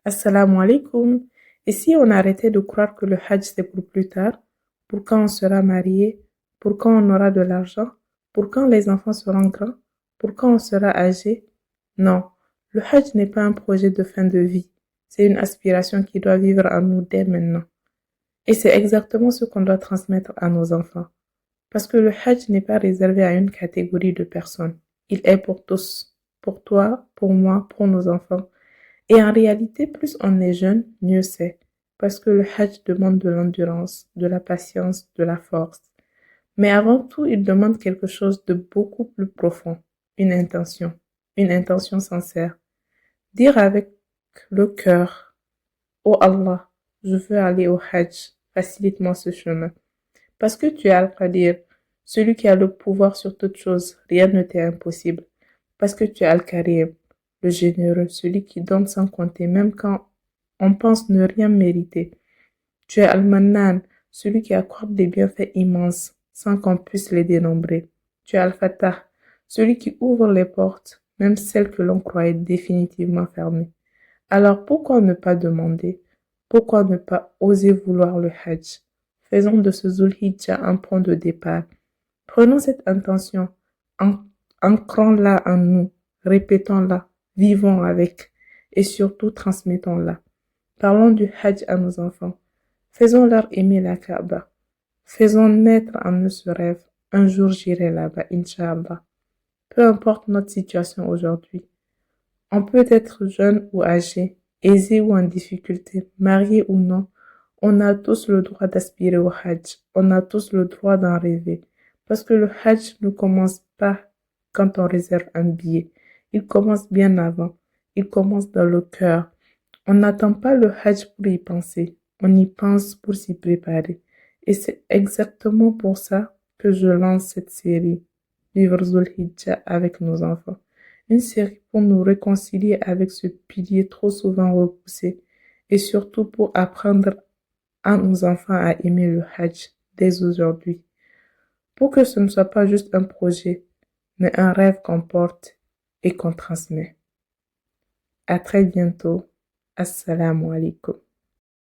Assalamu alaikum. Et si on arrêtait de croire que le Hajj c'est pour plus tard, pour quand on sera marié, pour quand on aura de l'argent, pour quand les enfants seront grands, pour quand on sera âgé? Non, le Hajj n'est pas un projet de fin de vie. C'est une aspiration qui doit vivre en nous dès maintenant. Et c'est exactement ce qu'on doit transmettre à nos enfants. Parce que le Hajj n'est pas réservé à une catégorie de personnes. Il est pour tous. Pour toi, pour moi, pour nos enfants. Et en réalité, plus on est jeune, mieux c'est. Parce que le Hajj demande de l'endurance, de la patience, de la force. Mais avant tout, il demande quelque chose de beaucoup plus profond. une intention sincère. Dire avec le cœur, oh Allah, je veux aller au Hajj, facilite-moi ce chemin. Parce que tu es Al-Qadir, celui qui a le pouvoir sur toute chose, rien ne t'est impossible. Parce que tu es Al-Karim, le généreux, celui qui donne sans compter, même quand on pense ne rien mériter. Tu es Al-Mannan, celui qui accorde des bienfaits immenses, sans qu'on puisse les dénombrer. Tu es Al-Fattah, celui qui ouvre les portes, même celles que l'on croyait définitivement fermées. Alors pourquoi ne pas demander? Pourquoi ne pas oser vouloir le Hajj? Faisons de ce Zulhijjah un point de départ. Prenons cette intention, ancrons-la en nous, répétons-la, vivons avec et surtout transmettons-la. Parlons du Hajj à nos enfants. Faisons-leur aimer la Kaaba. Faisons naître en eux ce rêve. Un jour j'irai là-bas, Inch'Allah. Peu importe notre situation aujourd'hui. On peut être jeune ou âgé, aisé ou en difficulté, marié ou non. On a tous le droit d'aspirer au Hajj. On a tous le droit d'en rêver. Parce que le Hajj ne commence pas quand on réserve un billet. Il commence bien avant. Il commence dans le cœur. On n'attend pas le Hajj pour y penser. On y pense pour s'y préparer. Et c'est exactement pour ça que je lance cette série, Vivre Zulhijjah avec nos enfants. Une série pour nous réconcilier avec ce pilier trop souvent repoussé et surtout pour apprendre à nos enfants à aimer le Hajj dès aujourd'hui. Pour que ce ne soit pas juste un projet, mais un rêve qu'on porte et qu'on transmet. À très bientôt. Assalamu alaikum.